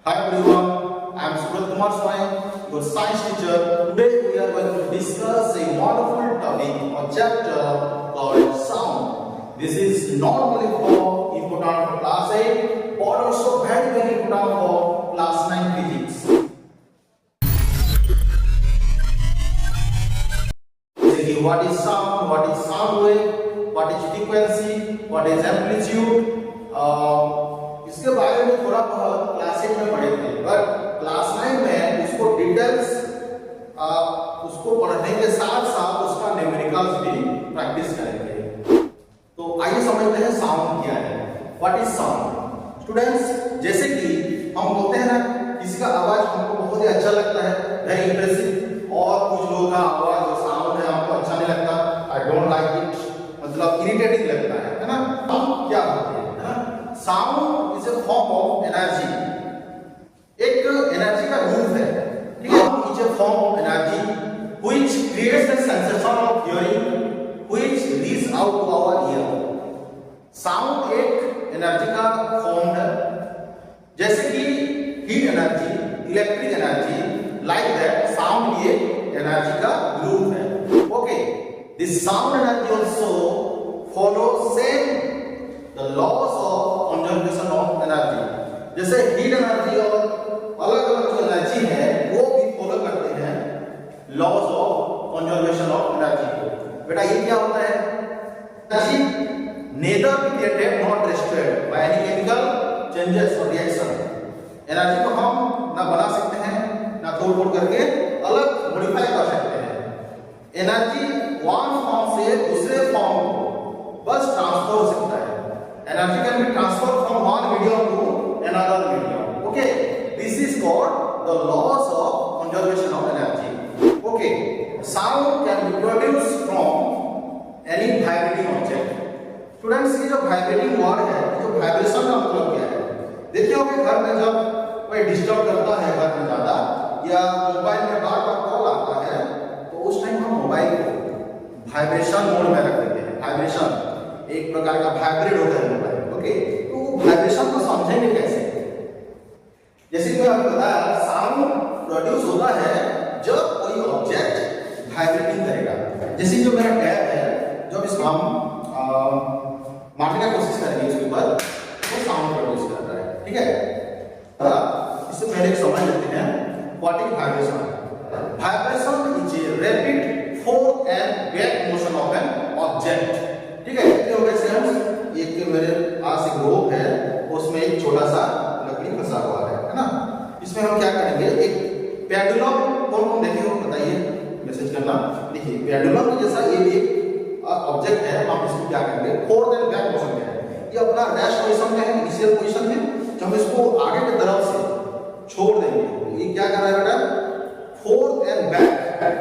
Hi everyone, I am Surat Kumar Swai, your science teacher. Today we are going to discuss a wonderful topic or chapter called sound. This is not only for important for class 8 but also very important for class 9 physics. What is sound wave, what is frequency, what is amplitude, इसके बारे में थोड़ा बहुत class 8 में पढ़े थे, but class 9 में उसको डिटेल्स उसको पढ़ने के साथ साथ उसका न्यूमेरिकल्स भी प्रैक्टिस करेंगे। तो आइए समझते हैं साउंड क्या है। What is sound? स्टूडेंट्स, जैसे कि हम बोलते हैं ना, किसी का आवाज हमको बहुत ही अच्छा लगता है, वेरी इंप्रेसिव, और कुछ लोगों का आवाज जो साउंड है हमको अच्छा नहीं लगता, आई डोंट लाइक इट, मतलब इरिटेटिंग लगता है ना। हम क्या होते हैं ना, sound is a form of energy, एक एनर्जी का रूप है, ठीक है। Is a form of energy which creates the sensation of hearing which reach out to our ear. Sound एक एनर्जी का फॉर्म है, जैसे कि heat energy, electric energy, like that sound भी एक एनर्जी का रूप है। Okay, this sound energy also follow same the laws of conservation of energy. जैसे हीट एनर्जी और अलग अलग जो एनर्जी है वो भी फॉलो करते हैं laws of conservation of energy को। बेटा ये क्या होता है? Energy neither created not destroyed by any chemical changes और रिएक्शन। एनर्जी को हम ना बना सकते हैं ना तोड़ करके अलग मॉडिफाई कर सकते हैं। एनर्जी वन फॉर्म से दूसरे फॉर्म को बस ट्रांसफर हो सकता है। Energy can be transfer from one medium to another medium. Okay, this is called the laws of conservation of energy. Okay, sound can be produced from any vibrating object. Students, ये जो vibrating word है, जो vibration का मतलब क्या है? देखिए होंगे घर में जब कोई डिस्टर्ब करता है घर में ज्यादा, या मोबाइल में बार बार कॉल आता है, तो उस टाइम हम मोबाइल को वाइब्रेशन मोड में रख देते हैं। वाइब्रेशन एक प्रकार का वाइब्रेट होता है मोबाइल। ओके, तो वाइब्रेशन को समझेंगे कैसे? जैसे कि आपको बताया, साउंड प्रोड्यूस होता है जब कोई ऑब्जेक्ट वाइब्रेटिंग करेगा। जैसे जो मेरा टैप है, जब इसको हम मारने की कोशिश करेंगे इसके ऊपर, तो साउंड प्रोड्यूस करता है, ठीक है। इससे पहले समझ लेते हैं what is vibration. Vibration is a rapid fourth and back motion of an object, ठीक है। कितने हो गए सेकंड्स? एक मेरे पास एक रोप है, उसमें एक छोटा सा लकड़ी फंसा हुआ है ना। इसमें हम क्या करेंगे, एक पेंडुलम को देखिए, बताइए, मैसेज करना। देखिए पेंडुलम के जैसा ये भी एक ऑब्जेक्ट है, हम इसको क्या करेंगे, फोर्थ एंड बैक मोशन में है। ये अपना रेस्ट पोजीशन में है, इनिशियल पोजीशन में। जब इसको आगे की तरफ से छोड़ देंगे तो ये क्या कर रहा है बेटा, फोर्थ एंड बैक,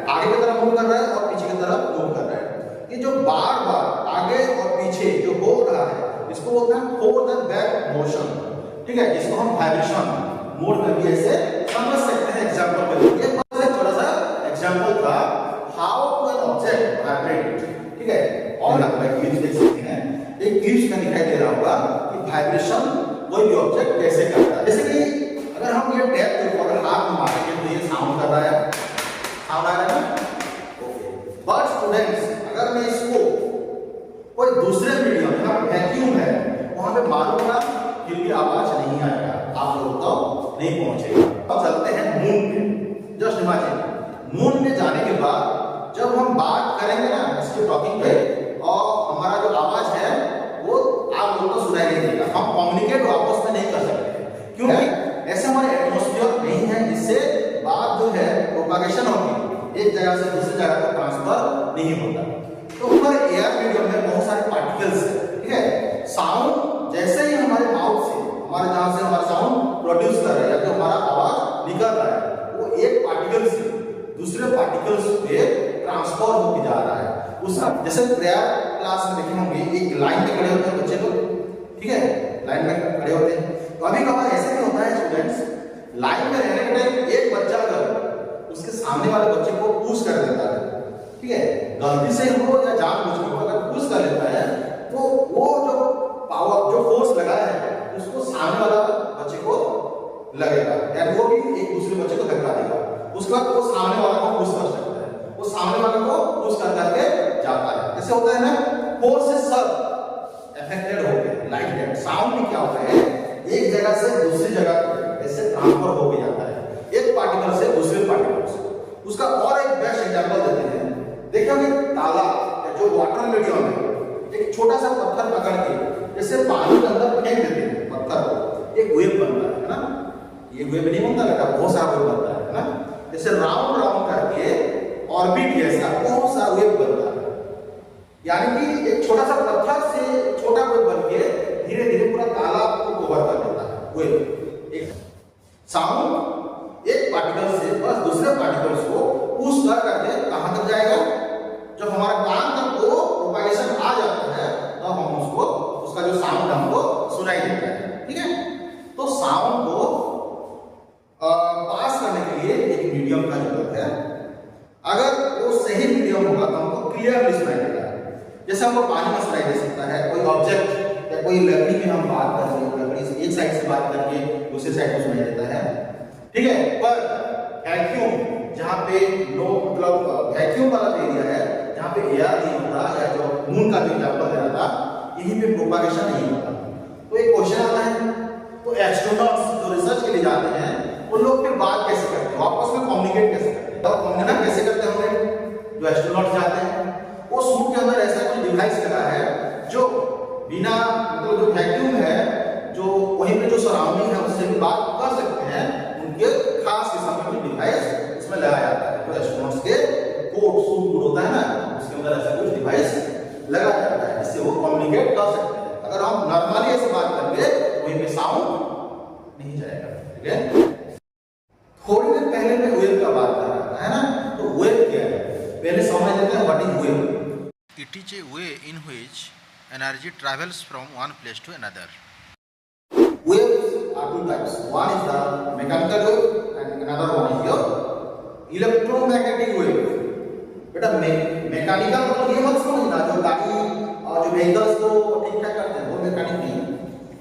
आगे की तरफ मूव कर रहा है और पीछे की तरफ मूव कर रहा है। ये जो बार बार आगे और पीछे जो हो रहा है, इसको बोलते हैं फोर्थ एंड बैक मोशन, ठीक है। जिसको हम वाइब्रेशन मोड में भी ऐसे समझ सकते हैं। एग्जांपल में ये बस एक छोटा सा एग्जांपल था, how to an object vibrate, ठीक है। और आप क्लिप्स देख सकते हैं, एक क्लिप्स में दिखाई दे रहा होगा कि वाइब्रेशन कोई भी ऑब्जेक्ट कैसे करता है। जैसे कि अगर हम ये टैप के ऊपर हाथ मारेंगे तो ये साउंड कर रहा है, साउंड आ रहा है ना। ओके, बट स्टूडेंट्स, अगर मैं इसको कोई दूसरे मीडियम में, वैक्यूम है, वहां पे मारूंगा फिर भी आवाज नहीं आएगा, आप लोग तक नहीं पहुंचेगा। अब चलते हैं मून पे। जस्ट इमेजिन, मून में जाने के बाद जब हम बात करेंगे ना इसके टॉपिक पे, और हमारा जो आवाज है वो आप लोगों को सुनाई नहीं देगा, हम कम्युनिकेट आपस में नहीं कर सकते, क्योंकि ऐसे हमारे एटमॉस्फेयर नहीं है जिससे बात जो है प्रोपागेशन होगी, एक जगह से दूसरी जगह तक ट्रांसफर नहीं होता। तो हमारे एयर मीडियम में बहुत सारे पार्टिकल्स है, ठीक है। साउंड जैसे ही हमारे माउथ से, हमारे जहां से हमारा साउंड प्रोड्यूस कर रहा है या तो हमारा आवाज निकल रहा है, वो एक पार्टिकल से दूसरे पार्टिकल्स पे ट्रांसफर होके जा रहा है। उस जैसे प्रेयर क्लास में देखे होंगे, एक लाइन में खड़े होते हैं बच्चे लोग, ठीक है, लाइन में खड़े होते हैं। तो अभी कभार ऐसे भी होता है स्टूडेंट्स, लाइन में रहने के टाइम एक बच्चा अगर उसके सामने वाले बच्चे को पुश कर देता है, ठीक है, गलती से हो या जानबूझकर हो, अगर पुश कर लेता है तो वो जो पावर, जो फोर्स लगा है उसको सामने वाला बच्चे को लग लगेगा, यानी वो भी एक दूसरे बच्चे को धक्का देगा, उसके बाद वो सामने वाला को पुश कर सकता है, वो सामने वाले को पुश कर करके जाता है। ऐसे होता है ना, फोर्स से सब अफेक्टेड हो गए लाइक दैट। साउंड में क्या होता है, एक जगह से दूसरी जगह ऐसे ट्रांसफर हो के जाता है, एक पार्टिकल से दूसरे पार्टिकल से। उसका और एक बेस्ट एग्जांपल देते हैं, देखिए तालाब या जो वाटर मीडियम है, एक छोटा सा पत्थर पकड़ के जैसे पानी के अंदर फेंक देते हैं पत्थर को, एक वेव बनता है ना, ये वेव नहीं बनता बेटा, बहुत सारा वेव बनता है ना, जैसे राउंड राउंड करके ऑर्बिट जैसा बहुत सारा वेव बनता है, यानी कि एक छोटा सा पत्थर से छोटा वेव बन के धीरे धीरे पूरा तालाब को कवर कर देता है वेव। एक साउंड एक पार्टिकल से बस दूसरे पार्टिकल्स को पुश कर करके कहां तक जाएगा, जब हमारे कान तक वो प्रोपगेशन आ जाता है तो हम उसको, उसका जो साउंड हमको सुनाई देता है, ठीक है। तो साउंड को पास करने के लिए एक मीडियम का जरूरत है, अगर वो सही मीडियम होगा तो हमको क्लियरली सुनाई देगा। जैसे हमको पानी में सुनाई दे सकता है, कोई ऑब्जेक्ट या कोई लकड़ी में हम बात कर रहे हैं, लकड़ी से एक साइड से बात करके दूसरे साइड को सुनाई देता है, ठीक है। पर वैक्यूम जहाँ पे नो मतलब वैक्यूम वाला जो एरिया है, जहाँ पे एयर नहीं होता, या जो मून का जो एग्जांपल दे रहा था, यहीं पे प्रोपगेशन नहीं होता। तो एक क्वेश्चन आता है, तो एस्ट्रोनॉट्स जो रिसर्च के लिए जाते हैं उन लोग फिर बात कैसे करते हैं, आपस में कम्युनिकेट कैसे करते हैं, और कम्युनिकेट कैसे करते होंगे जो एस्ट्रोनॉट्स जाते हैं, वो सूट के अंदर ऐसा कोई डिवाइस लगा है जो बिना मतलब जो वैक्यूम है, जो वहीं पे जो सराउंडिंग है उससे भी बात कर सकते हैं, उनके खास किस्म का डिवाइस इसमें लगाया जाता है। तो एस्ट्रोनॉट्स के कोट सूट कोट होता है ना, उसके अंदर ऐसा कुछ डिवाइस लगा जाता है जिससे वो कम्युनिकेट कर सकते हैं। अगर हम नॉर्मली ऐसे बात करेंगे वहीं पे साउंड नहीं जाएगा, ठीक है। थोड़ी देर पहले मैं वेव का बात कर रहा था, है ना, तो वेव क्या है पहले समझ लेते हैं, what is wave. It is a way in which energy travels from one place to another. Waves are two types. One is the mechanical wave and another one is your electromagnetic wave. बेटा mechanical मतलब ये मत समझना जो गाड़ी और जो vehicles को ठीक ठाक करते हैं वो मैकेनिक नहीं।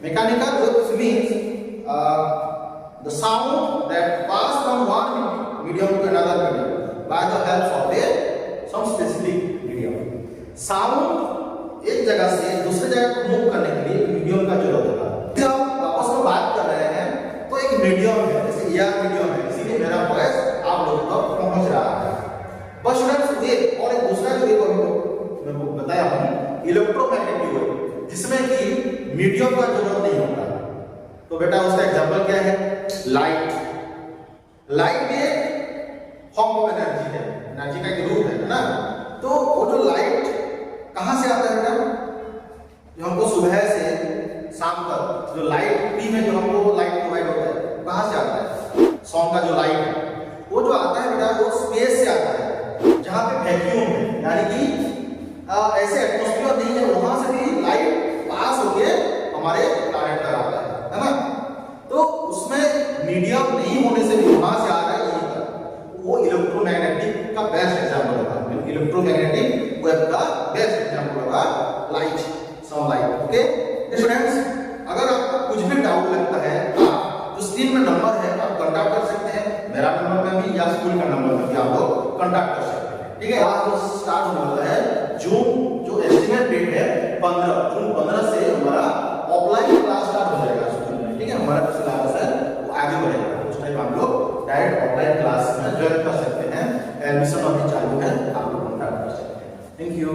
Mechanical waves means the sound that pass from one medium to another medium by the help of some specific medium. Sound एक जगह से दूसरे जगह को मूव करने के लिए मीडियम का जरूरत होता है। जब हम आपस में बात कर रहे हैं तो एक मीडियम है, जैसे एयर मीडियम है, इसीलिए मेरा वॉइस आप लोगों तक पहुंच रहा है। बस स्टूडेंट्स वेव और एक दूसरा जो वेव मैं बताया हूं इलेक्ट्रोमैग्नेटिक वेव, जिसमें कि मीडियम का जरूरत नहीं होता। तो बेटा उसका एग्जांपल क्या है, लाइट। लाइट एक फॉर्म ऑफ एनर्जी है, एनर्जी का एक रूप है ना। तो वो जो लाइट कहां से आता है बेटा, जो हमको सुबह से शाम तक जो लाइट टी में जो हमको लाइट प्रोवाइड होता है कहां से आता है, सन का जो लाइट है वो जो आता है बेटा वो स्पेस से आता है, जहां पे वैक्यूम है, यानी कि ऐसे एटमॉस्फेयर नहीं है, वहां से भी लाइट पास होके हमारे प्लैनेट पर आता है ना। तो उसमें मीडियम नहीं होने से भी वहां से आ रहा है यहीं तक, वो इलेक्ट्रोमैग्नेटिक का बेस्ट एग्जांपल होगा। इलेक्ट्रोमैग्नेटिक वेव का बेस्ट एग्जांपल होगा लाइट, सनलाइट। ओके स्टूडेंट्स, अगर आपको कुछ भी डाउट लगता है आप जो स्क्रीन में नंबर है आप कांटेक्ट कर सकते हैं, मेरा नंबर में भी या स्कूल का नंबर में भी आप लोग कांटेक्ट कर सकते हैं, ठीक है। आज जो स्टार्ट होने वाला है जून, जो एस्टिमेट डेट है 15 जून 15 से हमारा ऑफलाइन क्लास स्टार्ट हो जाएगा स्कूल में, ठीक है। हमारा सिलेबस है वो आगे बढ़ेगा, उस टाइम आप लोग डायरेक्ट ऑफलाइन क्लास में ज्वाइन कर सकते हैं। एडमिशन अभी चालू है, आप लोग कांटेक्ट कर सकते हैं। Thank you.